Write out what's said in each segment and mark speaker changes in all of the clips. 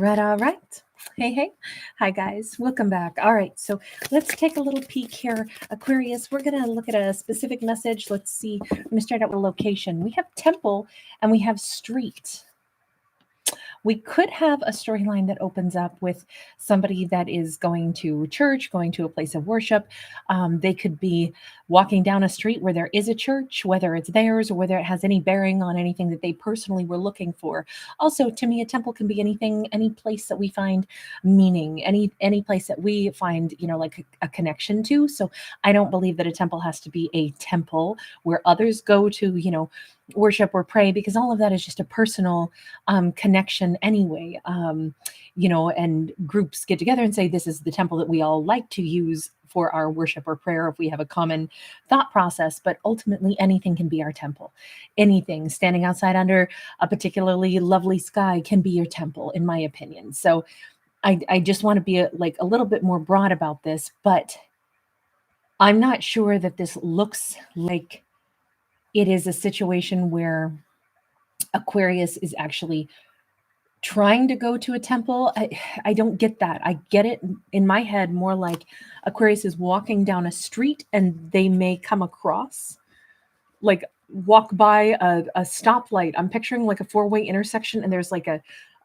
Speaker 1: right, all right. Hey, hey. Hi, guys. Welcome back. All right, so let's take a little peek here. Aquarius, we're going to look at a specific message. Let's see. I'm going to start out with a location. We have temple and we have street. We could have a storyline that opens up with somebody that is going to church, going to a place of worship. They could be walking down a street where there is a church, whether it's theirs or whether it has any bearing on anything that they personally were looking for. Also, to me, a temple can be anything, any place that we find meaning, any place that we find, like a connection to. So I don't believe that a temple has to be a temple where others go to, worship or pray, because all of that is just a personal connection anyway. And groups get together and say, this is the temple that we all like to use for our worship or prayer if we have a common thought process. But ultimately, anything can be our temple. Anything standing outside under a particularly lovely sky can be your temple, in my opinion. So I just want to be a little bit more broad about this, but I'm not sure that this looks like it is a situation where Aquarius is actually trying to go to a temple. I don't get that. I get it in my head more like Aquarius is walking down a street and they may come across, like walk by a stoplight. I'm picturing like a four-way intersection and there's like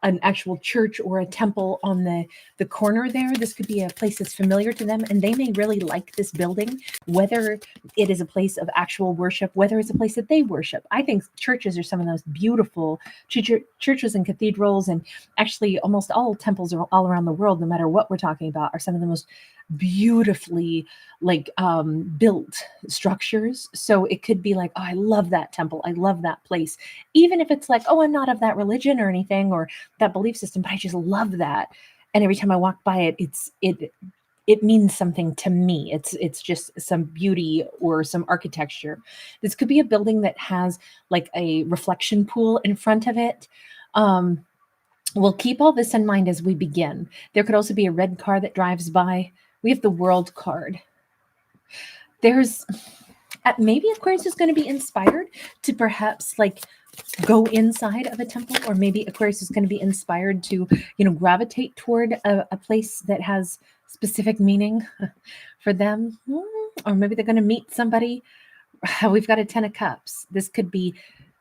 Speaker 1: an actual church or a temple on the corner there. This could be a place that's familiar to them and they may really like this building, whether it is a place of actual worship, whether it's a place that they worship. I think churches are some of the most beautiful churches and cathedrals, and actually almost all temples are all around the world, no matter what we're talking about, are some of the most beautifully built structures. So it could be like, oh, I love that temple, I love that place, even if it's like, oh, I'm not of that religion or anything or that belief system, but I just love that. And every time I walk by it, it means something to me. It's just some beauty or some architecture. This could be a building that has like a reflection pool in front of it. We'll keep all this in mind as we begin. There could also be a red car that drives by. We have the World card. There's maybe Aquarius is going to be inspired to perhaps like go inside of a temple, or maybe Aquarius is going to be inspired to, gravitate toward a place that has specific meaning for them. Or maybe they're going to meet somebody. We've got a 10 of Cups. This could be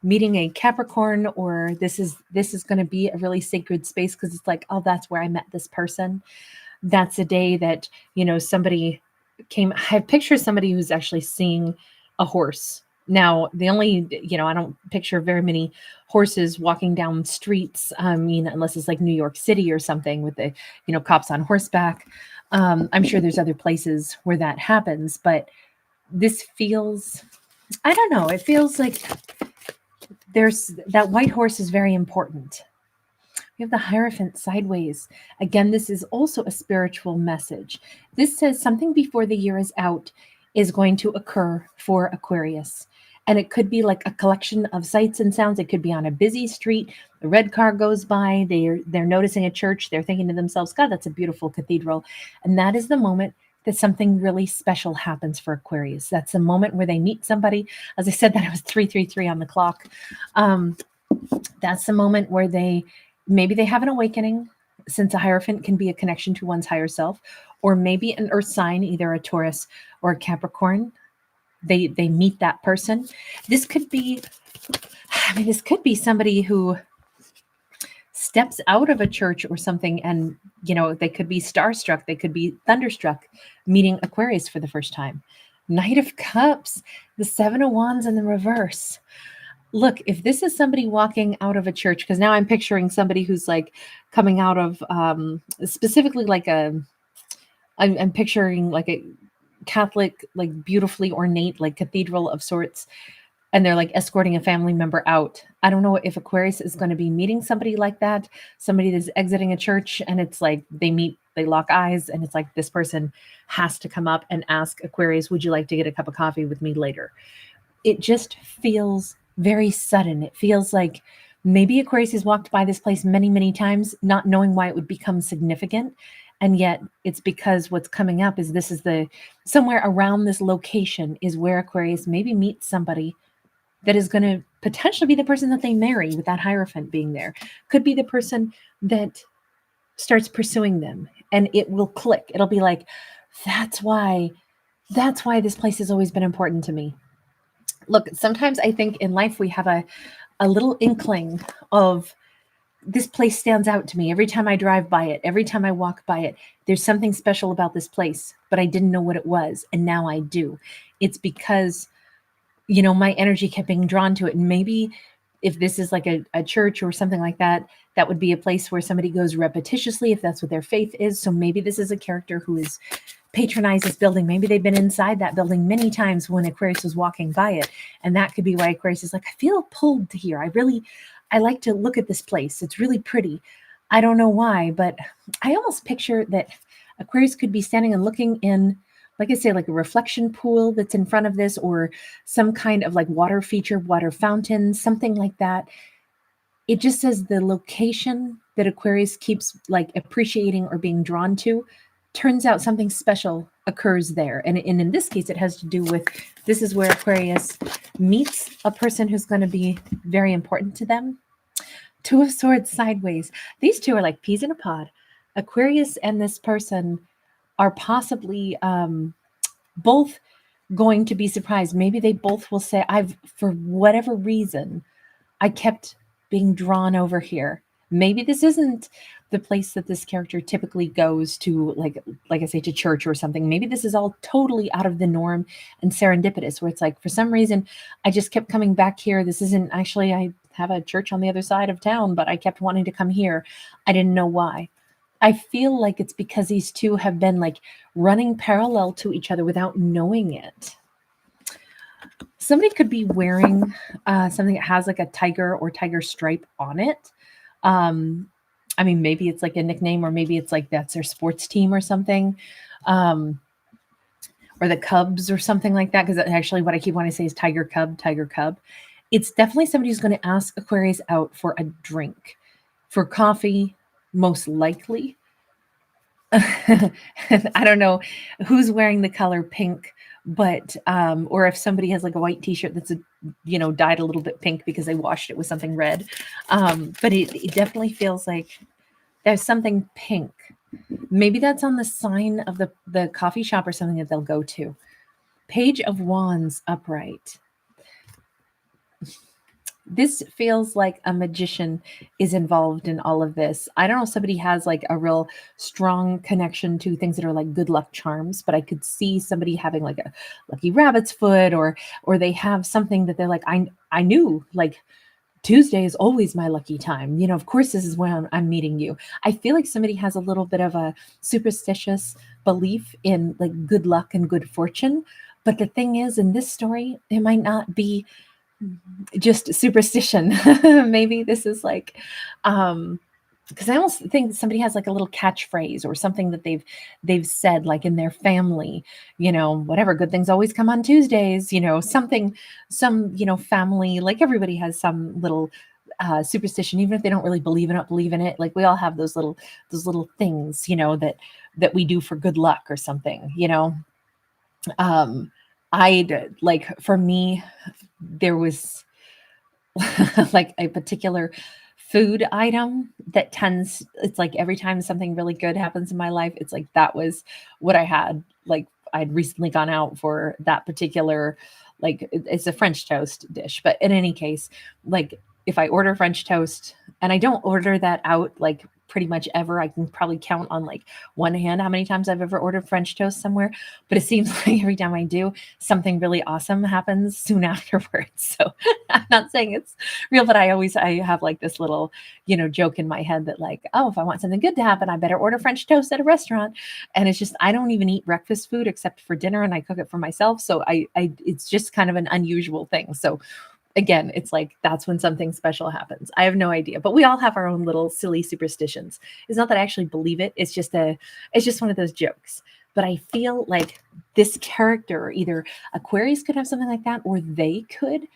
Speaker 1: meeting a Capricorn, or this is going to be a really sacred space because it's like, oh, that's where I met this person. That's a day that, somebody came. I picture somebody who's actually seeing a horse. Now, the only, I don't picture very many horses walking down streets. I mean, unless it's like New York City or something with the, cops on horseback. I'm sure there's other places where that happens, but this feels, I don't know. It feels like there's that white horse is very important. We have the Hierophant sideways. Again, this is also a spiritual message. This says something before the year is out is going to occur for Aquarius. And it could be like a collection of sights and sounds. It could be on a busy street. The red car goes by. They're noticing a church. They're thinking to themselves, God, that's a beautiful cathedral. And that is the moment that something really special happens for Aquarius. That's the moment where they meet somebody. As I said, that it was 333 on the clock. That's the moment where maybe they have an awakening, since a Hierophant can be a connection to one's higher self, or maybe an earth sign, either a Taurus or a Capricorn. They meet that person. This could be somebody who steps out of a church or something, and they could be starstruck, they could be thunderstruck meeting Aquarius for the first time. Knight of Cups, the Seven of Wands in the reverse. Look, if this is somebody walking out of a church, because now I'm picturing somebody who's like coming out of specifically like I'm picturing like a Catholic, like beautifully ornate, like cathedral of sorts, and they're like escorting a family member out. I don't know if Aquarius is going to be meeting somebody like that, somebody that's exiting a church, and it's like they meet, they lock eyes, and it's like this person has to come up and ask Aquarius, would you like to get a cup of coffee with me later? It just feels very sudden. It feels like maybe Aquarius has walked by this place many, many times, not knowing why it would become significant. And yet it's because what's coming up is this is somewhere around this location is where Aquarius maybe meets somebody that is going to potentially be the person that they marry, with that Hierophant being there. Could be the person that starts pursuing them, and it will click. It'll be like, that's why this place has always been important to me. Look, sometimes I think in life we have a little inkling of, this place stands out to me every time I drive by it, every time I walk by it. There's something special about this place, but I didn't know what it was, and now I do. It's because, my energy kept being drawn to it. And maybe if this is like a church or something like that, that would be a place where somebody goes repetitiously, if that's what their faith is. So maybe this is a character who is patronized this building. Maybe they've been inside that building many times when Aquarius was walking by it. And that could be why Aquarius is like, I feel pulled to here. I like to look at this place. It's really pretty. I don't know why, but I almost picture that Aquarius could be standing and looking in, like I say, like a reflection pool that's in front of this, or some kind of like water feature, water fountain, something like that. It just says the location that Aquarius keeps like appreciating or being drawn to, turns out something special occurs there. And in this case, it has to do with, this is where Aquarius meets a person who's going to be very important to them. Two of Swords sideways. These two are like peas in a pod. Aquarius and this person are possibly both going to be surprised. Maybe they both will say, for whatever reason, I kept being drawn over here. Maybe this isn't the place that this character typically goes to, like I say, to church or something. Maybe this is all totally out of the norm and serendipitous, where it's like, for some reason, I just kept coming back here. This isn't actually, I have a church on the other side of town, but I kept wanting to come here. I didn't know why. I feel like it's because these two have been like running parallel to each other without knowing it. Somebody could be wearing something that has like a tiger or tiger stripe on it. I mean, maybe it's like a nickname, or maybe it's like that's their sports team or something, or the Cubs or something like that. Because actually what I keep wanting to say is tiger, cub, tiger, cub. It's definitely somebody who's going to ask Aquarius out for a drink, for coffee, most likely. I don't know who's wearing the color pink, but or if somebody has like a white t-shirt that's dyed a little bit pink because they washed it with something red, but it definitely feels like there's something pink. Maybe that's on the sign of the coffee shop or something that they'll go to. Page of Wands upright. This feels like a magician is involved in all of this. I don't know if somebody has like a real strong connection to things that are like good luck charms, but I could see somebody having like a lucky rabbit's foot, or they have something that they're like, I knew like Tuesday is always my lucky time. Of course, this is when I'm meeting you. I feel like somebody has a little bit of a superstitious belief in like good luck and good fortune. But the thing is, in this story, it might not be just superstition. Maybe this is like, because I almost think somebody has like a little catchphrase or something that they've said like in their family, whatever, good things always come on Tuesdays, something, some, family, like everybody has some little superstition, even if they don't really believe in it. Like we all have those little things, that we do for good luck or something, I'd like, for me, there was like a particular food item that it's like every time something really good happens in my life, it's like that was what I had. Like I'd recently gone out for that particular, like it's a French toast dish. But in any case, like if I order French toast, and I don't order that out like pretty much ever, I can probably count on like one hand how many times I've ever ordered French toast somewhere. But it seems like every time I do, something really awesome happens soon afterwards. So I'm not saying it's real, but I have like this little, joke in my head that like, oh, if I want something good to happen, I better order French toast at a restaurant. And it's just, I don't even eat breakfast food except for dinner, and I cook it for myself. So it's just kind of an unusual thing. So again, it's like, that's when something special happens. I have no idea, but we all have our own little silly superstitions. It's not that I actually believe it. It's just one of those jokes. But I feel like this character, either Aquarius could have something like that, or they could.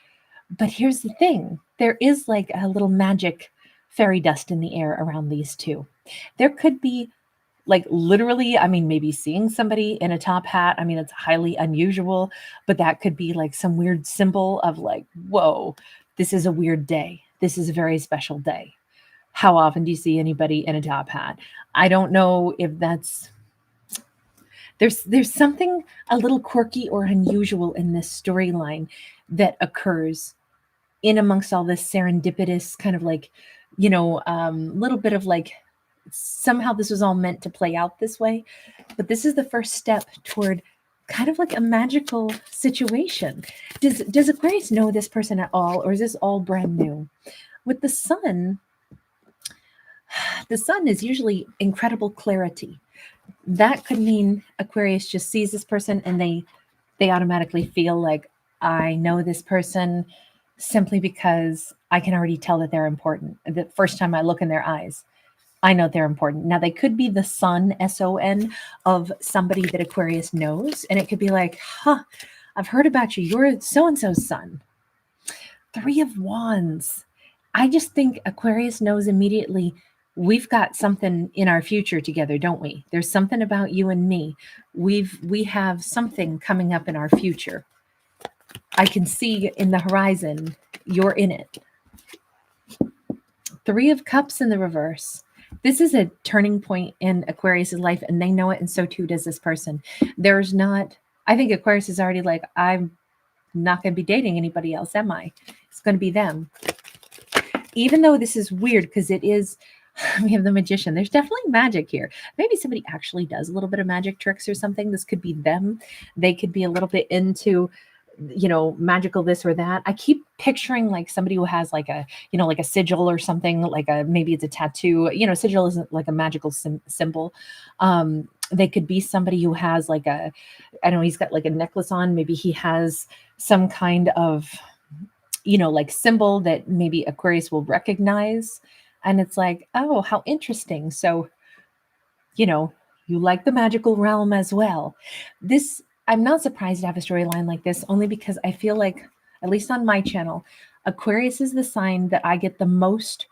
Speaker 1: But here's the thing. There is like a little magic fairy dust in the air around these two. There could be like literally, I mean, maybe seeing somebody in a top hat. I mean, it's highly unusual, but that could be like some weird symbol of like, whoa, this is a weird day. This is a very special day. How often do you see anybody in a top hat? I don't know if that's there's something a little quirky or unusual in this storyline that occurs in amongst all this serendipitous kind of like, little bit of like somehow this was all meant to play out this way. But this is the first step toward kind of like a magical situation. Does Aquarius know this person at all, or is this all brand new? With the sun is usually incredible clarity. That could mean Aquarius just sees this person and they automatically feel like, I know this person simply because I can already tell that they're important. The first time I look in their eyes, I know they're important. Now they could be the son, S-O-N, of somebody that Aquarius knows. And it could be like, I've heard about you. You're so-and-so's son. Three of Wands. I just think Aquarius knows immediately, we've got something in our future together, don't we? There's something about you and me. We have something coming up in our future. I can see in the horizon, you're in it. Three of Cups in the reverse. This is a turning point in Aquarius's life, and they know it, and so too does this person. I think Aquarius is already like, I'm not going to be dating anybody else, am I? It's going to be them. Even though this is weird because it is, we have the Magician. There's definitely magic here. Maybe somebody actually does a little bit of magic tricks or something. This could be them. They could be a little bit into, magical this or that. I keep picturing like somebody who has like a, like a sigil or something, like maybe it's a tattoo. Sigil isn't like a magical symbol. They could be somebody who has like I don't know, he's got like a necklace on. Maybe he has some kind of, like symbol that maybe Aquarius will recognize. And it's like, oh, how interesting. So, you like the magical realm as well. I'm not surprised to have a storyline like this, only because I feel like, at least on my channel, Aquarius is the sign that I get the most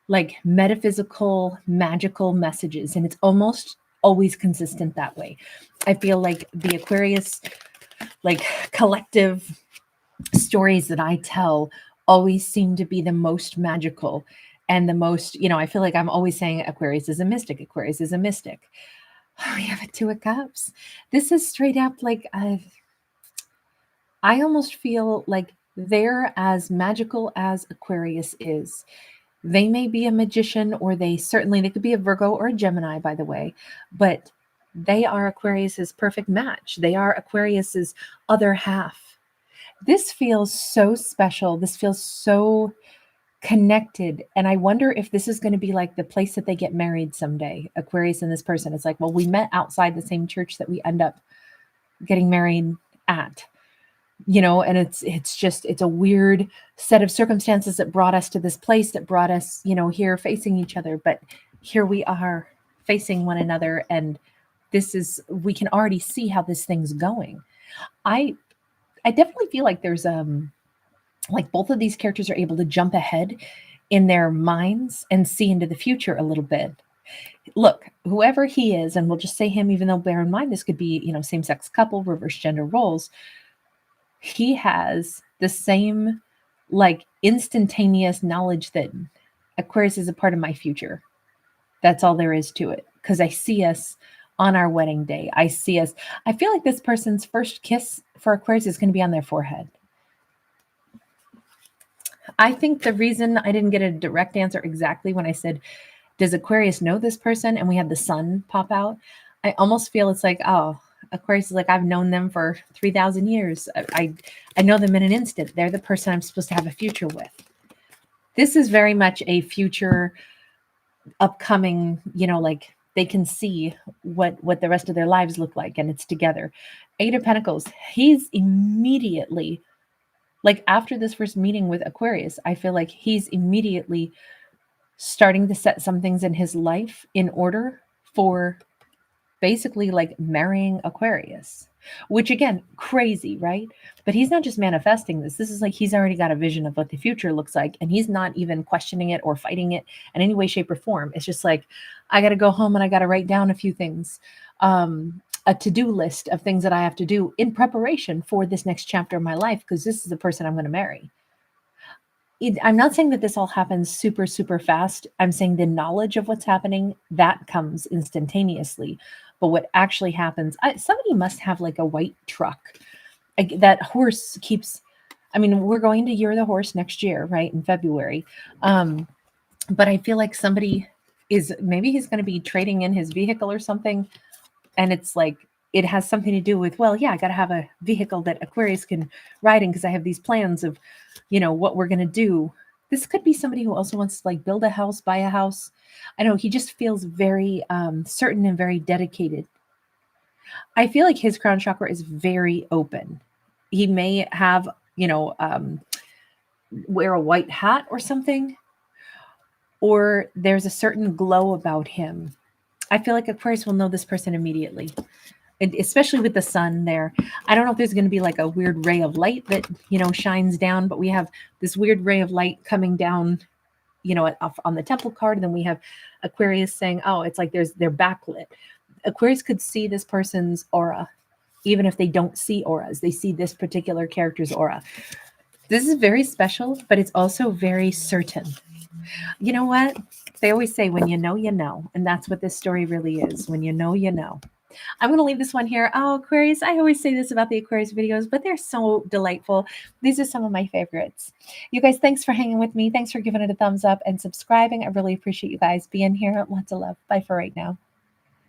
Speaker 1: like metaphysical, magical messages. And it's almost always consistent that way. I feel like the Aquarius, like collective stories that I tell always seem to be the most magical and the most, I feel like I'm always saying Aquarius is a mystic. Aquarius is a mystic. We have a Two of Cups. This is straight up like, I almost feel like they're as magical as Aquarius is. They may be a magician, or they could be a Virgo or a Gemini, by the way, but they are Aquarius's perfect match. They are Aquarius's other half. This feels so special. This feels so connected. And I wonder if this is going to be like the place that they get married someday, Aquarius and this person. It's like, well, we met outside the same church that we end up getting married at, and it's a weird set of circumstances that brought us to this place, that brought us, here facing each other. But here we are facing one another. And we can already see how this thing's going. I definitely feel like there's like both of these characters are able to jump ahead in their minds and see into the future a little bit. Look, whoever he is, and we'll just say him, even though bear in mind this could be, same-sex couple, reverse gender roles, he has the same like instantaneous knowledge that Aquarius is a part of my future. That's all there is to it. Because I see us on our wedding day. I feel like this person's first kiss for Aquarius is going to be on their forehead. I think the reason I didn't get a direct answer exactly when I said, does Aquarius know this person? And we had the sun pop out. I almost feel it's like, oh, Aquarius is like, I've known them for 3,000 years. I know them in an instant. They're the person I'm supposed to have a future with. This is very much a future upcoming, like they can see what the rest of their lives look like, and it's together. Eight of Pentacles. He's immediately, like after this first meeting with Aquarius, I feel like he's immediately starting to set some things in his life in order for basically like marrying Aquarius, which again, crazy, right? But he's not just manifesting this. This is like, he's already got a vision of what the future looks like. And he's not even questioning it or fighting it in any way, shape, or form. It's just like, I got to go home and I got to write down a few things, a to-do list of things that I have to do in preparation for this next chapter of my life, because this is the person I'm going to marry. I'm not saying that this all happens super, super fast. I'm saying the knowledge of what's happening, that comes instantaneously. But what actually happens, somebody must have like a white truck. That horse keeps, I mean, we're going to Year of the Horse next year, right? In February. But I feel like somebody is, maybe he's going to be trading in his vehicle or something. And it's like, it has something to do with, well, yeah, I got to have a vehicle that Aquarius can ride in because I have these plans of, what we're going to do. This could be somebody who also wants to like build a house, buy a house. I know he just feels very certain and very dedicated. I feel like his crown chakra is very open. He may have, wear a white hat or something, or there's a certain glow about him. I feel like Aquarius will know this person immediately, and especially with the sun there. I don't know if there's going to be like a weird ray of light that, shines down, but we have this weird ray of light coming down, on the temple card. And then we have Aquarius saying, oh, it's like they're backlit. Aquarius could see this person's aura, even if they don't see auras. They see this particular character's aura. This is very special, but it's also very certain. You know what? They always say, when you know, you know. And that's what this story really is. When you know, you know. I'm going to leave this one here. Oh, Aquarius. I always say this about the Aquarius videos, but they're so delightful. These are some of my favorites. You guys, thanks for hanging with me. Thanks for giving it a thumbs up and subscribing. I really appreciate you guys being here. Lots of love. Bye for right now.